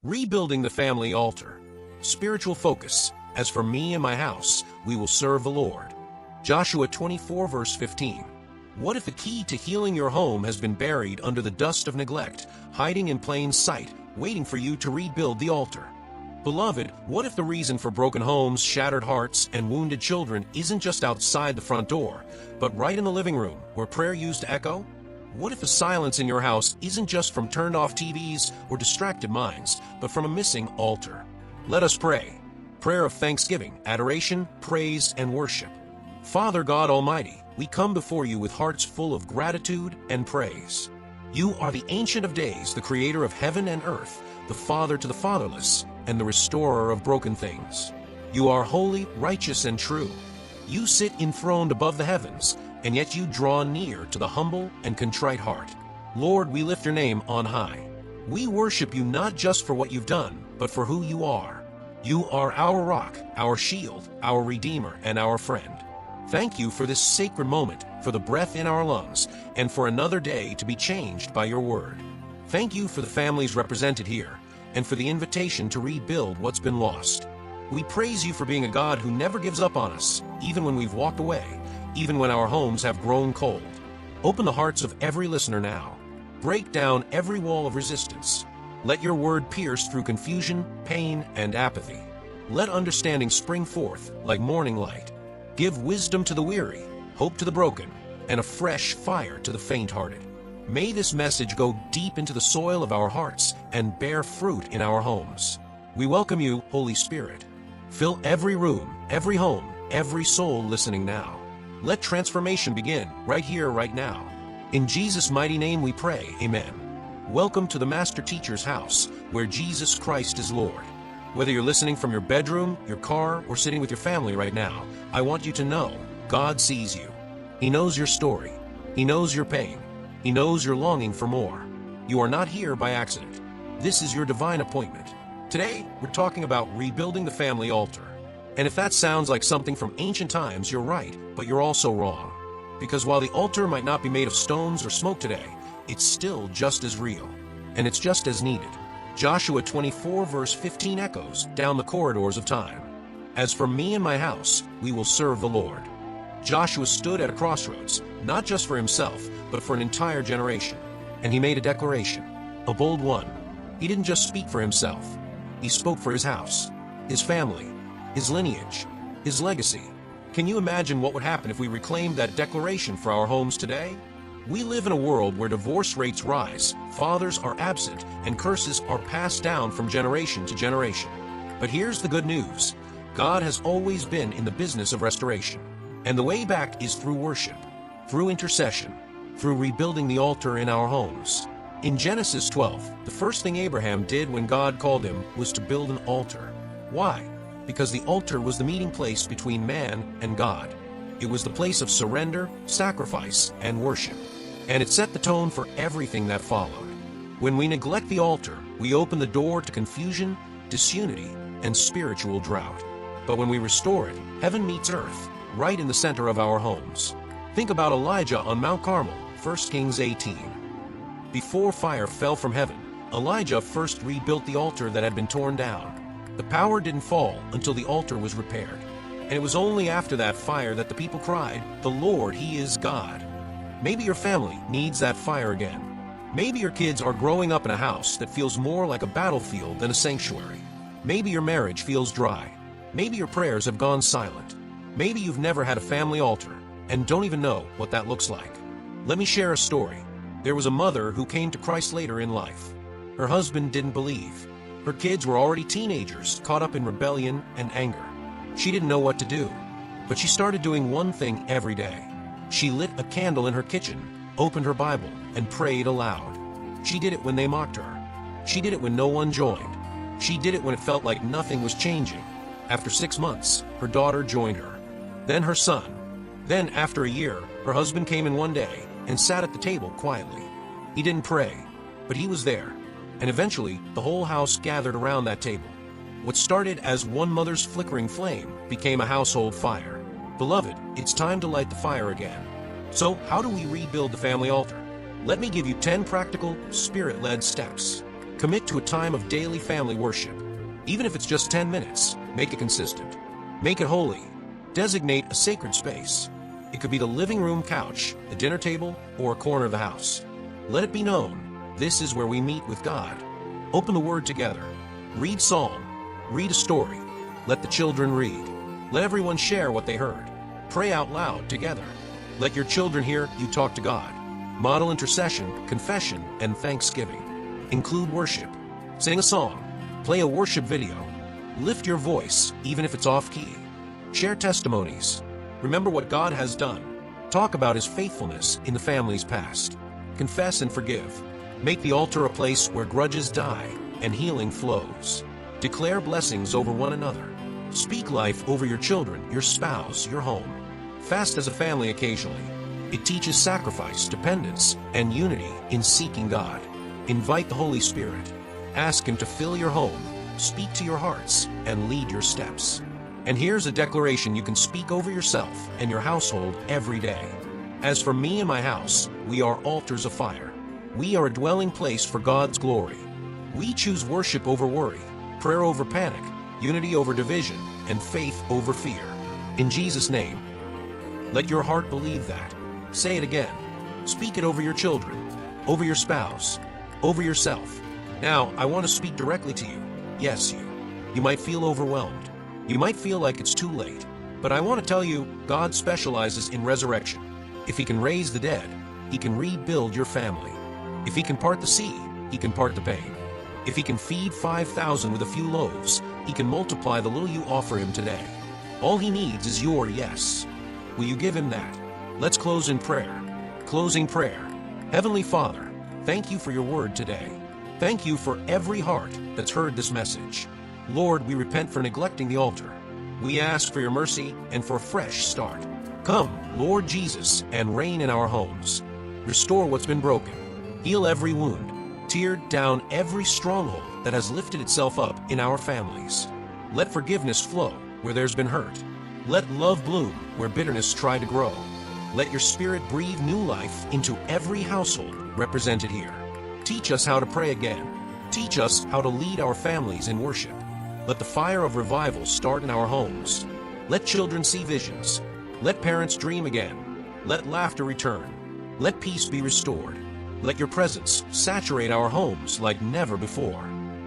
Rebuilding the family altar. Spiritual focus. As for me and my house, we will serve the Lord. Joshua 24 verse 15. What if the key to healing your home has been buried under the dust of neglect, hiding in plain sight, waiting for you to rebuild the altar? Beloved, what if the reason for broken homes, shattered hearts, and wounded children isn't just outside the front door, but right in the living room, where prayer used to echo? What if the silence in your house isn't just from turned-off TVs or distracted minds, but from a missing altar? Let us pray. Prayer of thanksgiving, adoration, praise, and worship. Father God Almighty, we come before you with hearts full of gratitude and praise. You are the Ancient of Days, the Creator of heaven and earth, the Father to the fatherless, and the Restorer of broken things. You are holy, righteous, and true. You sit enthroned above the heavens, and yet you draw near to the humble and contrite heart. Lord, we lift your name on high. We worship you not just for what you've done, but for who you are. You are our rock, our shield, our Redeemer, and our friend. Thank you for this sacred moment, for the breath in our lungs, and for another day to be changed by your word. Thank you for the families represented here, and for the invitation to rebuild what's been lost. We praise you for being a God who never gives up on us, even when we've walked away, even when our homes have grown cold. Open the hearts of every listener now. Break down every wall of resistance. Let your word pierce through confusion, pain, and apathy. Let understanding spring forth like morning light. Give wisdom to the weary, hope to the broken, and a fresh fire to the faint-hearted. May this message go deep into the soil of our hearts and bear fruit in our homes. We welcome you, Holy Spirit. Fill every room, every home, every soul listening now. Let transformation begin right here, right now. In Jesus' mighty name we pray, amen. Welcome to the Master Teacher's house, where Jesus Christ is Lord. Whether you're listening from your bedroom, your car, or sitting with your family right now, I want you to know God sees you. He knows your story. He knows your pain. He knows you're longing for more. You are not here by accident. This is your divine appointment. Today, we're talking about rebuilding the family altar. And if that sounds like something from ancient times, you're right, but you're also wrong. Because while the altar might not be made of stones or smoke today, it's still just as real, and it's just as needed. Joshua 24 verse 15 echoes down the corridors of time. As for me and my house, we will serve the Lord. Joshua stood at a crossroads, not just for himself, but for an entire generation. And he made a declaration, a bold one. He didn't just speak for himself. He spoke for his house, his family, his lineage, his legacy. Can you imagine what would happen if we reclaimed that declaration for our homes today? We live in a world where divorce rates rise, fathers are absent, and curses are passed down from generation to generation. But here's the good news. God has always been in the business of restoration. And the way back is through worship, through intercession, through rebuilding the altar in our homes. In Genesis 12, the first thing Abraham did when God called him was to build an altar. Why? Because the altar was the meeting place between man and God. It was the place of surrender, sacrifice, and worship. And it set the tone for everything that followed. When we neglect the altar, we open the door to confusion, disunity, and spiritual drought. But when we restore it, heaven meets earth, right in the center of our homes. Think about Elijah on Mount Carmel, 1 Kings 18. Before fire fell from heaven, Elijah first rebuilt the altar that had been torn down. The power didn't fall until the altar was repaired. And it was only after that fire that the people cried, "The Lord, He is God." Maybe your family needs that fire again. Maybe your kids are growing up in a house that feels more like a battlefield than a sanctuary. Maybe your marriage feels dry. Maybe your prayers have gone silent. Maybe you've never had a family altar and don't even know what that looks like. Let me share a story. There was a mother who came to Christ later in life. Her husband didn't believe. Her kids were already teenagers, caught up in rebellion and anger. She didn't know what to do, but she started doing one thing every day. She lit a candle in her kitchen, opened her Bible, and prayed aloud. She did it when they mocked her. She did it when no one joined. She did it when it felt like nothing was changing. After 6 months, her daughter joined her. Then her son. Then, after a year, her husband came in one day and sat at the table quietly. He didn't pray, but he was there. And eventually, the whole house gathered around that table. What started as one mother's flickering flame became a household fire. Beloved, it's time to light the fire again. So, how do we rebuild the family altar? Let me give you 10 practical, spirit-led steps. Commit to a time of daily family worship. Even if it's just 10 minutes, make it consistent. Make it holy. Designate a sacred space. It could be the living room couch, the dinner table, or a corner of the house. Let it be known, this is where we meet with God. Open the Word together. Read Psalm. Read a story. Let the children read. Let everyone share what they heard. Pray out loud together. Let your children hear you talk to God. Model intercession, confession, and thanksgiving. Include worship. Sing a song. Play a worship video. Lift your voice, even if it's off-key. Share testimonies. Remember what God has done. Talk about His faithfulness in the family's past. Confess and forgive. Make the altar a place where grudges die and healing flows. Declare blessings over one another. Speak life over your children, your spouse, your home. Fast as a family occasionally. It teaches sacrifice, dependence, and unity in seeking God. Invite the Holy Spirit. Ask Him to fill your home, speak to your hearts, and lead your steps. And here's a declaration you can speak over yourself and your household every day. As for me and my house, we are altars of fire. We are a dwelling place for God's glory. We choose worship over worry, prayer over panic, unity over division, and faith over fear. In Jesus' name, let your heart believe that. Say it again. Speak it over your children, over your spouse, over yourself. Now, I want to speak directly to you. Yes, you. You might feel overwhelmed. You might feel like it's too late. But I want to tell you, God specializes in resurrection. If He can raise the dead, He can rebuild your family. If He can part the sea, He can part the pain. If He can feed 5,000 with a few loaves, He can multiply the little you offer Him today. All He needs is your yes. Will you give Him that? Let's close in prayer. Closing prayer. Heavenly Father, thank You for Your word today. Thank You for every heart that's heard this message. Lord, we repent for neglecting the altar. We ask for Your mercy and for a fresh start. Come, Lord Jesus, and reign in our homes. Restore what's been broken. Heal every wound. Tear down every stronghold that has lifted itself up in our families. Let forgiveness flow where there's been hurt. Let love bloom where bitterness tried to grow. Let Your Spirit breathe new life into every household represented here. Teach us how to pray again. Teach us how to lead our families in worship. Let the fire of revival start in our homes. Let children see visions. Let parents dream again. Let laughter return. Let peace be restored. Let Your presence saturate our homes like never before.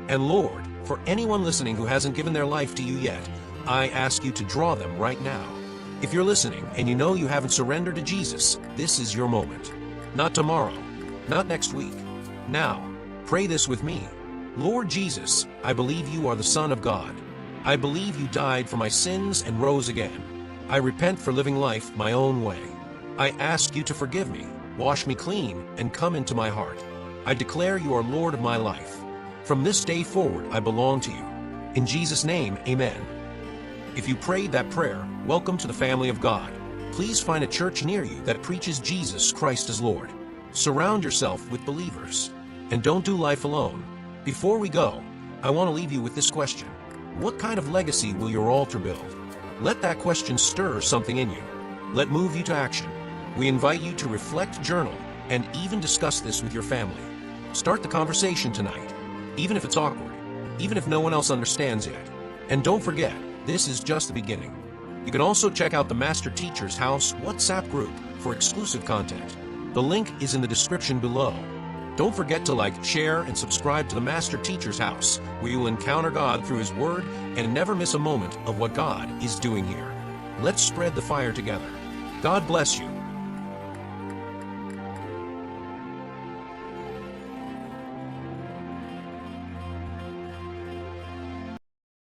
And Lord, for anyone listening who hasn't given their life to You yet, I ask You to draw them right now. If you're listening and you know you haven't surrendered to Jesus, this is your moment. Not tomorrow, not next week. Now, pray this with me. Lord Jesus, I believe You are the Son of God. I believe You died for my sins and rose again. I repent for living life my own way. I ask You to forgive me, wash me clean, and come into my heart. I declare You are Lord of my life. From this day forward, I belong to You. In Jesus' name, amen. If you prayed that prayer, welcome to the family of God. Please find a church near you that preaches Jesus Christ as Lord. Surround yourself with believers. And don't do life alone. Before we go, I want to leave you with this question. What kind of legacy will your altar build? Let that question stir something in you. Let it move you to action. We invite you to reflect, journal, and even discuss this with your family. Start the conversation tonight, even if it's awkward, even if no one else understands yet. And don't forget, this is just the beginning. You can also check out the Master Teacher's House WhatsApp group for exclusive content. The link is in the description below. Don't forget to like, share, and subscribe to the Master Teacher's House, where you will encounter God through His Word and never miss a moment of what God is doing here. Let's spread the fire together. God bless you.